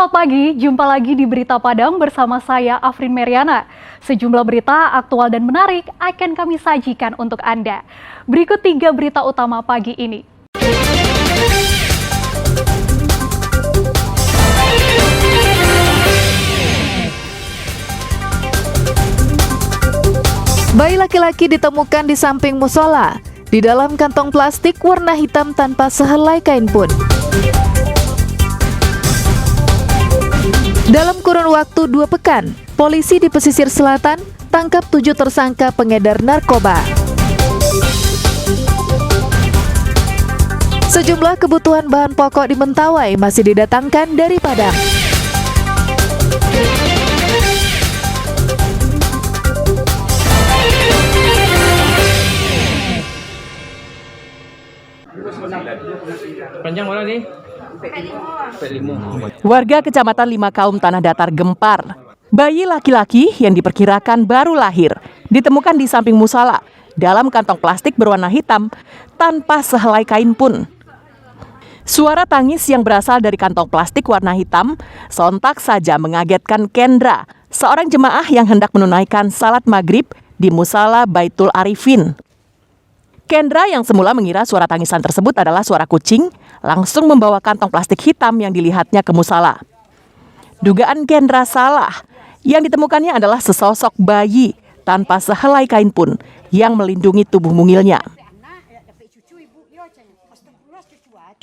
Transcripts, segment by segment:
Selamat pagi, jumpa lagi di Berita Padang bersama saya Afrin Meriana. Sejumlah berita aktual dan menarik akan kami sajikan untuk Anda. Berikut 3 berita utama pagi ini. Bayi laki-laki ditemukan di samping musola, di dalam kantong plastik warna hitam tanpa sehelai kain pun. Dalam kurun waktu 2 pekan, polisi di pesisir selatan tangkap 7 tersangka pengedar narkoba. Sejumlah kebutuhan bahan pokok di Mentawai masih didatangkan dari Padang. Panjang mana nih? Warga Kecamatan Lima Kaum Tanah Datar gempar. Bayi laki-laki yang diperkirakan baru lahir ditemukan di samping musala dalam kantong plastik berwarna hitam tanpa sehelai kain pun. Suara tangis yang berasal dari kantong plastik warna hitam sontak saja mengagetkan Kendra, seorang jemaah yang hendak menunaikan salat maghrib di musala Baitul Arifin. Kendra yang semula mengira suara tangisan tersebut adalah suara kucing, langsung membawa kantong plastik hitam yang dilihatnya ke musala. Dugaan Kendra salah. Yang ditemukannya adalah sesosok bayi tanpa sehelai kain pun yang melindungi tubuh mungilnya.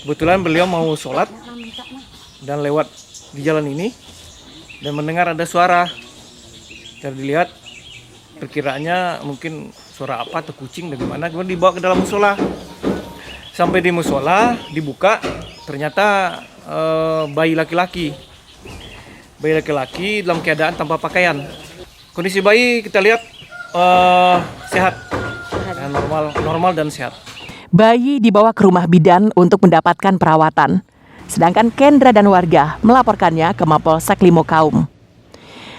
Kebetulan beliau mau sholat dan lewat di jalan ini dan mendengar ada suara. Dan dilihat perkiraannya mungkin suara apa atau kucing dan gimana, kemudian dibawa ke dalam musola. Sampai di musola dibuka, ternyata bayi laki-laki dalam keadaan tanpa pakaian. Kondisi bayi kita lihat sehat, ya, normal dan sehat. Bayi dibawa ke rumah bidan untuk mendapatkan perawatan, sedangkan Kendra dan warga melaporkannya ke Mapolsek Lima Kaum.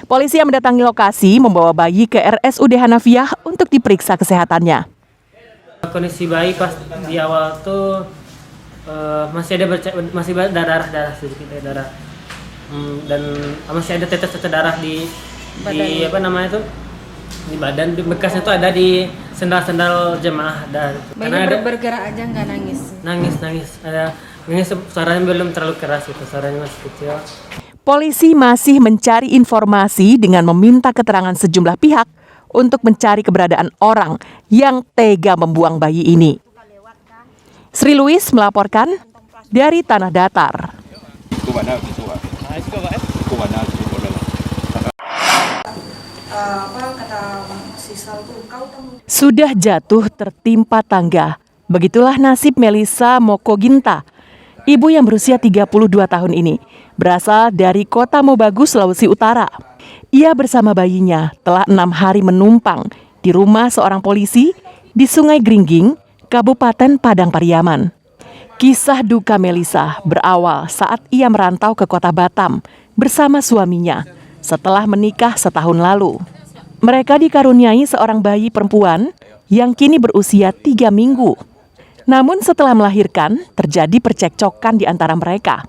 Polisi yang mendatangi lokasi membawa bayi ke RSUD Hanafiah untuk diperiksa kesehatannya. Kondisi bayi pas di awal tuh masih ada darah sedikit darah, dan masih ada tetes darah di apa namanya itu di badan. Bekasnya tuh ada di sendal jemaah. Karena ada bergerak aja nggak nangis. Nangis ada nangis, suaranya belum terlalu keras gitu, suaranya masih kecil. Polisi masih mencari informasi dengan meminta keterangan sejumlah pihak untuk mencari keberadaan orang yang tega membuang bayi ini. Sri Louis melaporkan dari Tanah Datar. Sudah jatuh tertimpa tangga. Begitulah nasib Melisa Mokoginta, ibu yang berusia 32 tahun ini, berasal dari Kota Mobagu, Sulawesi Utara. Ia bersama bayinya telah 6 hari menumpang di rumah seorang polisi di Sungai Gringging, Kabupaten Padang Pariaman. Kisah duka Melisa berawal saat ia merantau ke Kota Batam bersama suaminya setelah menikah setahun lalu. Mereka dikaruniai seorang bayi perempuan yang kini berusia 3 minggu. Namun setelah melahirkan, terjadi percekcokan di antara mereka.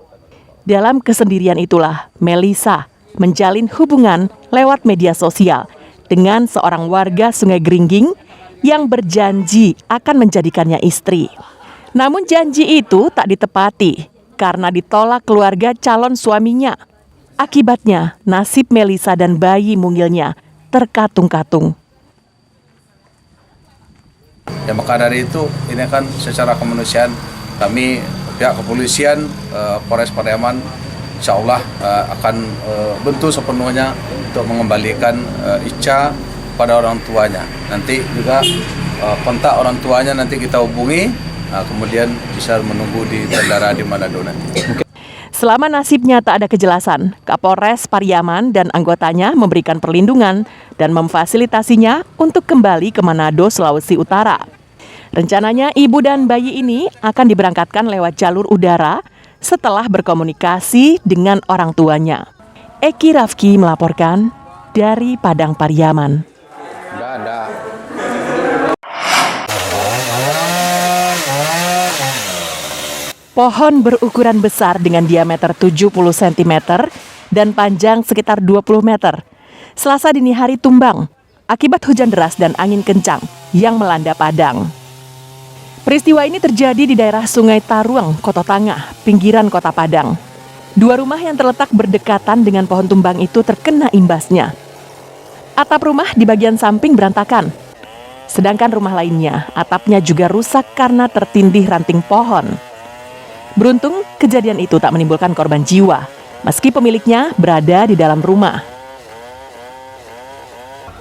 Dalam kesendirian itulah, Melisa menjalin hubungan lewat media sosial dengan seorang warga Sungai Gringging yang berjanji akan menjadikannya istri. Namun janji itu tak ditepati karena ditolak keluarga calon suaminya. Akibatnya, nasib Melisa dan bayi mungilnya terkatung-katung. Ya, maka dari itu ini kan secara kemanusiaan kami pihak kepolisian Polres Pariaman insya Allah akan bentuk sepenuhnya untuk mengembalikan Ica pada orang tuanya. Nanti juga kontak orang tuanya nanti kita hubungi, kemudian bisa menunggu di bandara di Manado nanti. Selama nasibnya tak ada kejelasan, Kapolres Pariaman dan anggotanya memberikan perlindungan dan memfasilitasinya untuk kembali ke Manado, Sulawesi Utara. Rencananya ibu dan bayi ini akan diberangkatkan lewat jalur udara setelah berkomunikasi dengan orang tuanya. Eki Rafki melaporkan dari Padang Pariaman. Pohon berukuran besar dengan diameter 70 cm dan panjang sekitar 20 meter. Selasa dini hari tumbang akibat hujan deras dan angin kencang yang melanda Padang. Peristiwa ini terjadi di daerah Sungai Taruang, Koto Tangah, pinggiran kota Padang. 2 rumah yang terletak berdekatan dengan pohon tumbang itu terkena imbasnya. Atap rumah di bagian samping berantakan. Sedangkan rumah lainnya, atapnya juga rusak karena tertindih ranting pohon. Beruntung, kejadian itu tak menimbulkan korban jiwa, meski pemiliknya berada di dalam rumah.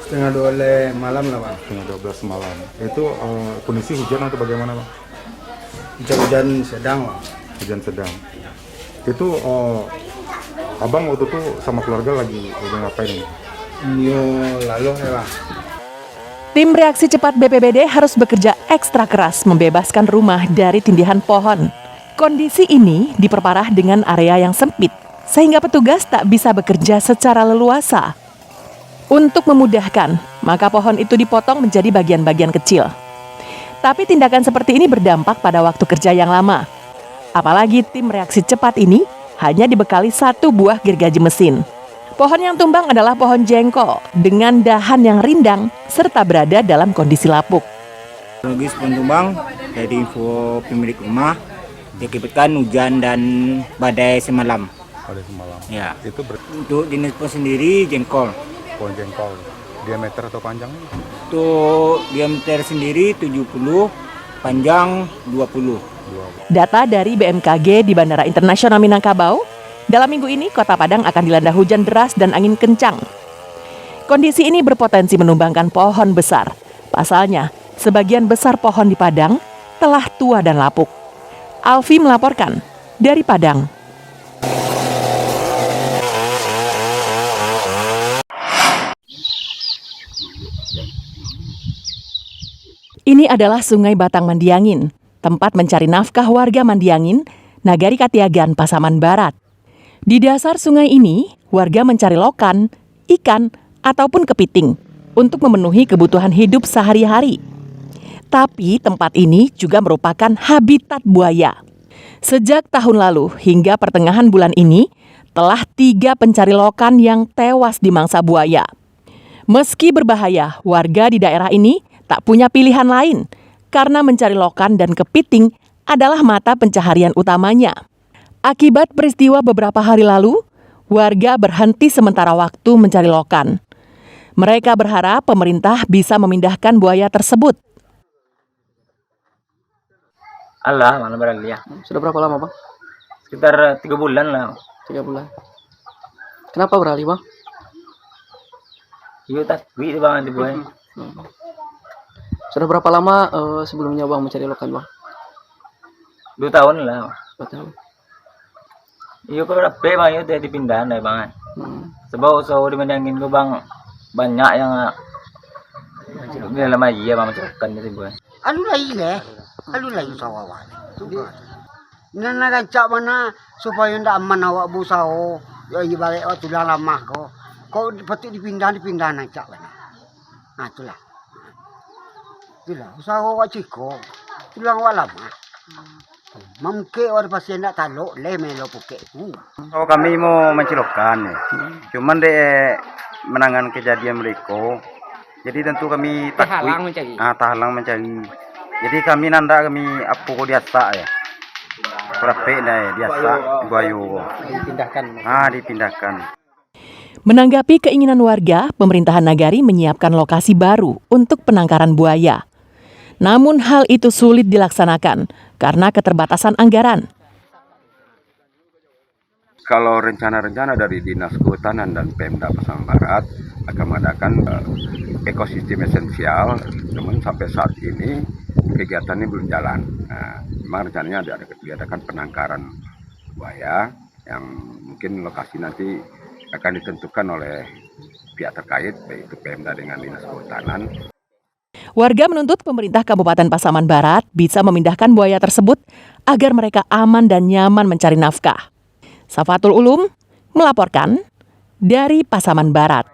Setengah 12 malam lah, Bang. Setengah 12 malam. Itu kondisi hujan atau bagaimana, Bang? Hujan sedang, Bang. Hujan sedang. Itu Abang waktu itu sama keluarga lagi ngapain? Lalu ya, Bang. Tim reaksi cepat BPBD harus bekerja ekstra keras membebaskan rumah dari tindihan pohon. Kondisi ini diperparah dengan area yang sempit, sehingga petugas tak bisa bekerja secara leluasa. Untuk memudahkan, maka pohon itu dipotong menjadi bagian-bagian kecil. Tapi tindakan seperti ini berdampak pada waktu kerja yang lama. Apalagi tim reaksi cepat ini hanya dibekali 1 buah gergaji mesin. Pohon yang tumbang adalah pohon jengkol dengan dahan yang rindang serta berada dalam kondisi lapuk. Logis pohon tumbang dari info pemilik rumah diakibatkan hujan dan badai semalam. Pada semalam. Ya. Itu Untuk jenis pohon sendiri jengkol. pohon jengkol. Diameter atau panjangnya? Untuk diameter sendiri 70, panjang 20. Data dari BMKG di Bandara Internasional Minangkabau, dalam minggu ini Kota Padang akan dilanda hujan deras dan angin kencang. Kondisi ini berpotensi menumbangkan pohon besar. Pasalnya, sebagian besar pohon di Padang telah tua dan lapuk. Alfi melaporkan dari Padang. Ini adalah Sungai Batang Mandiangin, tempat mencari nafkah warga Mandiangin, Nagari Katiagan, Pasaman Barat. Di dasar sungai ini, warga mencari lokan, ikan, ataupun kepiting untuk memenuhi kebutuhan hidup sehari-hari. Tapi tempat ini juga merupakan habitat buaya. Sejak tahun lalu hingga pertengahan bulan ini, telah 3 pencari lokan yang tewas dimangsa buaya. Meski berbahaya, warga di daerah ini tak punya pilihan lain karena mencari lokan dan kepiting adalah mata pencaharian utamanya. Akibat peristiwa beberapa hari lalu, warga berhenti sementara waktu mencari lokan. Mereka berharap pemerintah bisa memindahkan buaya tersebut. Allah, mana beralih ya? Sudah berapa lama, Bang? Sekitar 3 bulan lah. 3 bulan. Kenapa beralih, Bang? Iya, tak duit Bang di buaya. Sudah berapa lama sebelumnya Bang mencari lokan, Bang? 2 tahun lah. 2 tahun. Iya, kok berapa Bang itu dari pindahan deh Bang. Sebab usaha di Mandiangin gue Bang banyak yang di dalam aja Bang mencari lokan di buaya. Alu lagi sawawan. Nana kancak mana supaya ndak aman awak busao. Ya ibarat waktu dah lama kau. Kau patut dipindah ancak mana. Nah itulah. Itulah usaha awak ciko. Tulang awak lama. Mungkin orang pasien ndak taluk le melo puke. Oh, kami mau mencilokan. Cuman dek menangan kejadian mereka. Jadi tentu kami takut. Tahalang mencari. Jadi kami nanda kami apa kau diasa ya. Berapa nih diasa buayu. Dipindahkan. Menanggapi keinginan warga, pemerintahan Nagari menyiapkan lokasi baru untuk penangkaran buaya. Namun hal itu sulit dilaksanakan karena keterbatasan anggaran. Kalau rencana-rencana dari Dinas Kehutanan dan Pemda Pasaman Barat akan mengadakan ekosistem esensial, namun sampai saat ini kegiatan ini belum jalan. Memang rencananya diadakan penangkaran buaya yang mungkin lokasi nanti akan ditentukan oleh pihak terkait, baik itu Pemda dengan Dinas Kehutanan. Warga menuntut pemerintah Kabupaten Pasaman Barat bisa memindahkan buaya tersebut agar mereka aman dan nyaman mencari nafkah. Safatul Ulum melaporkan dari Pasaman Barat.